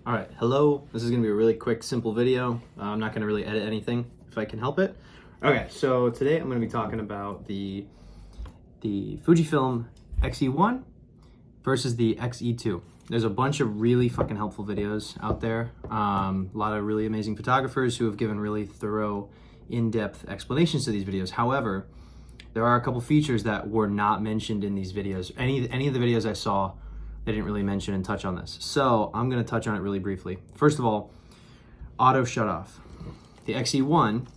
All right, hello. This is gonna be a really quick, simple video. I'm not gonna really edit anything if I can help it. Okay, so today I'm gonna be talking about the Fujifilm X-E1 versus the X-E2. There's a bunch of really fucking helpful videos out there. A lot of really amazing photographers who have given really thorough, in-depth explanations to these videos. However, there are a couple features that were not mentioned in these videos. Any of the videos I saw, they didn't really mention and touch on this. So I'm gonna touch on it really briefly. First of all, auto shut off. The X-E1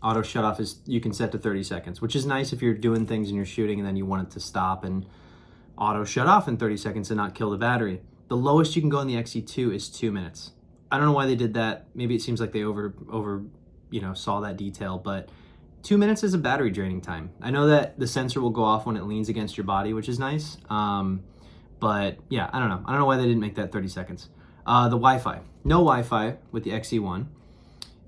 auto shut off is, you can set to 30 seconds, which is nice if you're doing things and you're shooting and then you want it to stop and auto shut off in 30 seconds and not kill the battery. The lowest you can go in the X-E2 is 2 minutes. I don't know why they did that. Maybe it seems like they saw that detail, but 2 minutes is a battery draining time. I know that the sensor will go off when it leans against your body, which is nice. But yeah, I don't know why they didn't make that 30 seconds. The Wi-Fi, no Wi-Fi with the X-E1,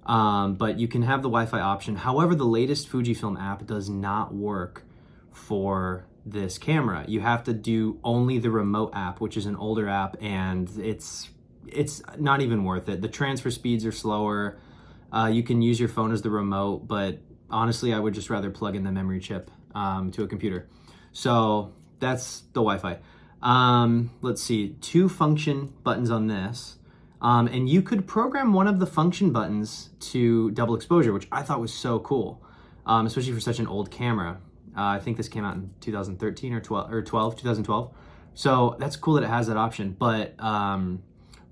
but you can have the Wi-Fi option. However, the latest Fujifilm app does not work for this camera. You have to do only the remote app, which is an older app, and it's not even worth it. The transfer speeds are slower. You can use your phone as the remote, but honestly, I would just rather plug in the memory chip to a computer. So that's the Wi-Fi. Let's see, 2 function buttons on this. And you could program one of the function buttons to double exposure, which I thought was so cool, especially for such an old camera. I think this came out in 2013 or 2012. So that's cool that it has that option. But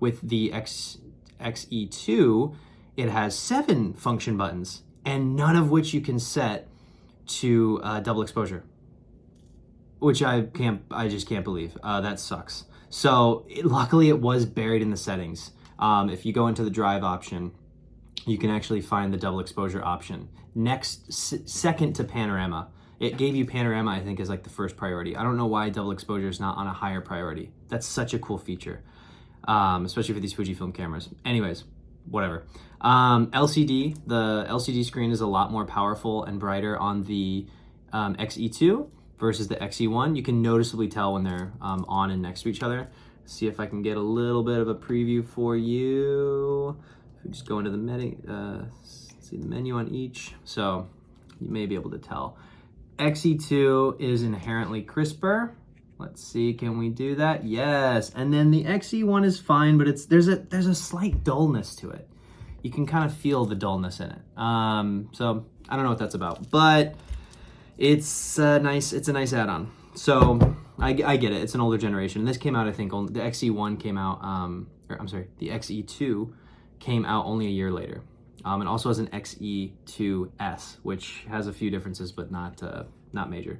with the X-E2, it has 7 function buttons, and none of which you can set to double exposure, which I just can't believe. That sucks. So luckily it was buried in the settings. If you go into the drive option, you can actually find the double exposure option. Second to panorama. It gave you panorama, I think, as like the first priority. I don't know why double exposure is not on a higher priority. That's such a cool feature, especially for these Fujifilm cameras. Anyways, whatever. LCD, the LCD screen is a lot more powerful and brighter on the X-E2 versus the X-E1. You can noticeably tell when they're on and next to each other. See if I can get a little bit of a preview for you. If we just go into the see the menu on each, so you may be able to tell. X-E2 is inherently crisper. Let's see, can we do that? Yes. And then the X-E1 is fine, but there's a slight dullness to it. You can kind of feel the dullness in it. So I don't know what that's about, but it's a nice add-on. So I get it. It's an older generation. This came out, I think, the X-E1 came out, the X-E2 came out only a year later. It also has an X-E2S, which has a few differences, but not major.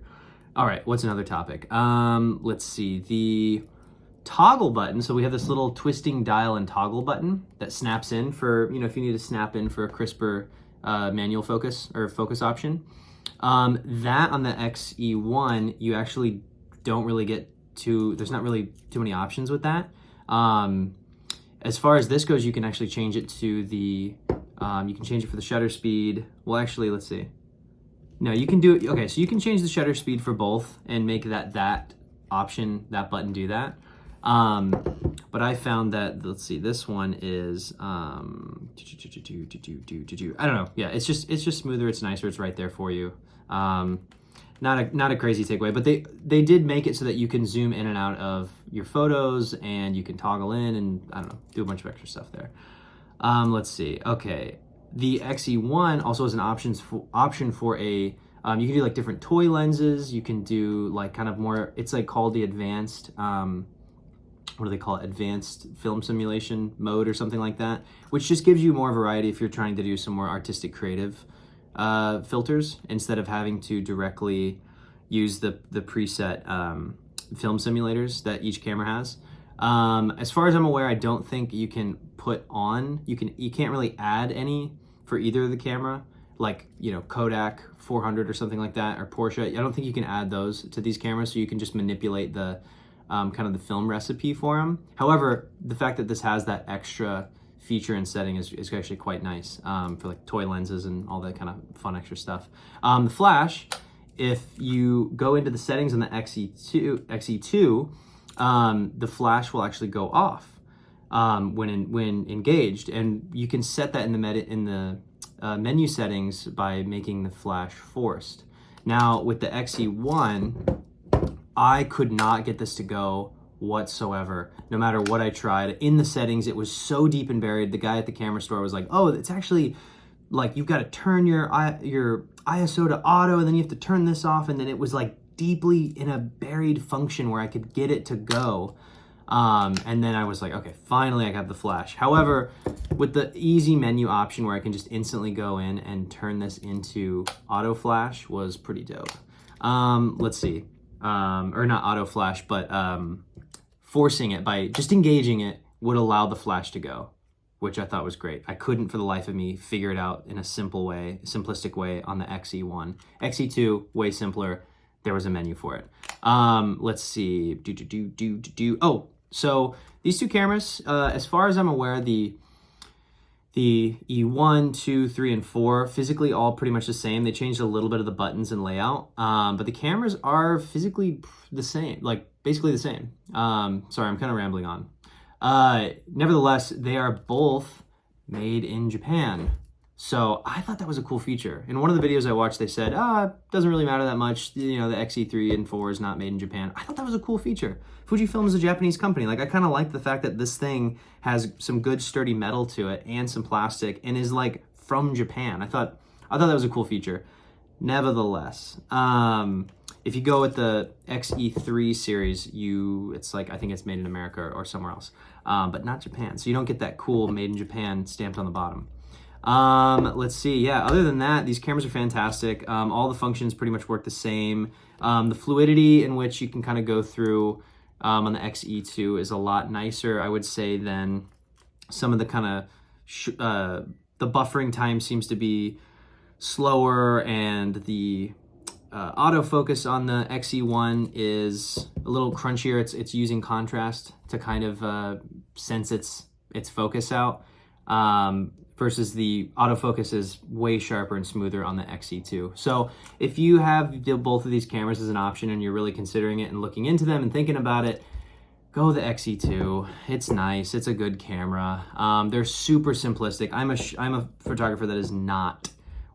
All right, what's another topic? Let's see, the toggle button. So we have this little twisting dial and toggle button that snaps in for, if you need to snap in for a crisper manual focus or focus option. That on the X-E1, you actually don't really get there's not really too many options with that. As far as this goes, you can actually change it to the, you can change it for the shutter speed. Well, actually, let's see. No, you can do it. Okay, so you can change the shutter speed for both and make that option, that button do that. But I found that, let's see, this one is, I don't know. Yeah, it's just smoother. It's nicer. It's right there for you. Not a crazy takeaway, but they did make it so that you can zoom in and out of your photos and you can toggle in and, I don't know, do a bunch of extra stuff there. Let's see. Okay. The X-E1 also has an option for a, you can do like different toy lenses. You can do like kind of more, it's like called the advanced, what do they call it? Advanced film simulation mode or something like that, which just gives you more variety if you're trying to do some more artistic creative filters instead of having to directly use the preset film simulators that each camera has. As far as I'm aware, I don't think you can put on, you can't really add any for either of the camera, like, Kodak 400 or something like that, or Porsche. I don't think you can add those to these cameras, so you can just manipulate the kind of the film recipe for them. However, the fact that this has that extra feature and setting is actually quite nice for like toy lenses and all that kind of fun extra stuff. The flash, if you go into the settings on the X-E2, the flash will actually go off. when engaged, and you can set that in the menu settings by making the flash forced. Now with the X-E1, I could not get this to go whatsoever. No matter what I tried in the settings, it was so deep and buried. The guy at the camera store was like, "Oh, it's actually like you've got to turn your ISO to auto, and then you have to turn this off," and then it was like deeply in a buried function where I could get it to go. And then I was like, okay, finally I got the flash. However, with the easy menu option where I can just instantly go in and turn this into auto flash was pretty dope. Let's see, or not auto flash, but forcing it by just engaging it would allow the flash to go, which I thought was great. I couldn't for the life of me figure it out in a simplistic way on the X-E1. X-E2, way simpler. There was a menu for it. Let's see. Oh, so these two cameras, as far as I'm aware, the E1, 2, 3, and 4, physically all pretty much the same. They changed a little bit of the buttons and layout, but the cameras are physically the same, like basically the same. Sorry, I'm kind of rambling on. Nevertheless, they are both made in Japan. So I thought that was a cool feature. In one of the videos I watched, they said, it doesn't really matter that much. You know, the X-E3 and 4 is not made in Japan. I thought that was a cool feature. Fujifilm is a Japanese company. Like, I kind of like the fact that this thing has some good sturdy metal to it and some plastic and is like from Japan. I thought that was a cool feature. Nevertheless, if you go with the X-E3 series, it's like, I think it's made in America or somewhere else, but not Japan. So you don't get that cool made in Japan stamped on the bottom. Let's see. Yeah, other than that, these cameras are fantastic. All the functions pretty much work the same. The fluidity in which you can kind of go through on the X-E2 is a lot nicer, I would say, than some of the kind of the buffering time seems to be slower, and the autofocus on the X-E1 is a little crunchier. It's using contrast to kind of sense its focus out. Versus the autofocus is way sharper and smoother on the X-E2. So if you have both of these cameras as an option and you're really considering it and looking into them and thinking about it, go the X-E2. It's nice. It's a good camera. They're super simplistic. I'm a photographer that does not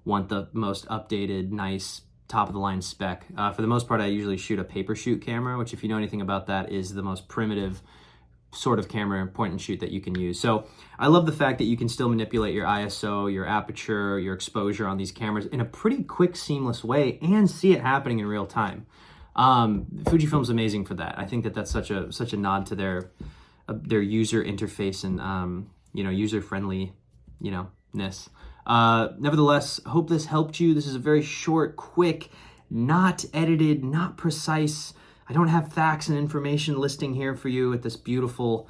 want the most updated, nice, top-of-the-line spec. For the most part, I usually shoot a paper shoot camera, which, if you know anything about that, is the most primitive sort of camera point and shoot that you can use. So I love the fact that you can still manipulate your ISO, your aperture, your exposure on these cameras in a pretty quick, seamless way and see it happening in real time. Fujifilm's amazing for that. I think that that's such a nod to their user interface and user friendly ness. Nevertheless, hope this helped you. This is a very short, quick, not edited, not precise. I don't have facts and information listing here for you at this beautifully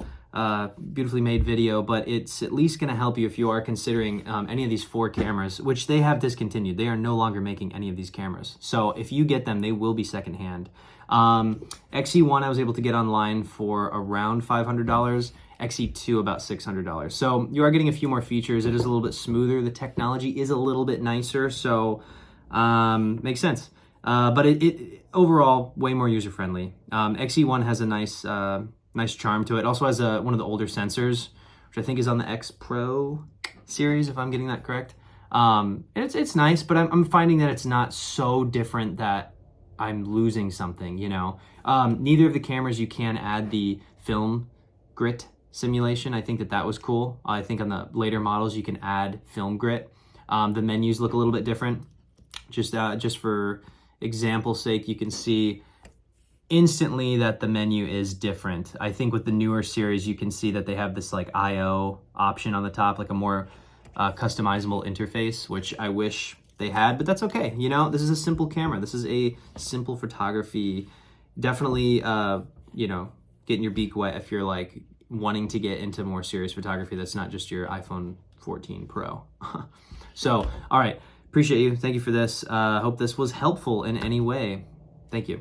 made video, but it's at least going to help you if you are considering any of these 4 cameras, which they have discontinued. They are no longer making any of these cameras. So if you get them, they will be secondhand. X-E1 I was able to get online for around $500. X-E2 about $600. So you are getting a few more features. It is a little bit smoother. The technology is a little bit nicer, so makes sense. But it overall way more user friendly. X-E1 has a nice charm to it. Also has one of the older sensors, which I think is on the X Pro series, if I'm getting that correct. It's nice, but I'm finding that it's not so different that I'm losing something. Neither of the cameras you can add the film grit simulation. I think that was cool. I think on the later models you can add film grit. The menus look a little bit different. Just for example's sake, you can see instantly that the menu is different. I think with the newer series, you can see that they have this like IO option on the top, like a more customizable interface, which I wish they had, but that's okay. This is a simple camera. This is a simple photography. Definitely, getting your beak wet if you're like wanting to get into more serious photography. That's not just your iPhone 14 Pro. So, all right. Appreciate you. Thank you for this. Hope this was helpful in any way. Thank you.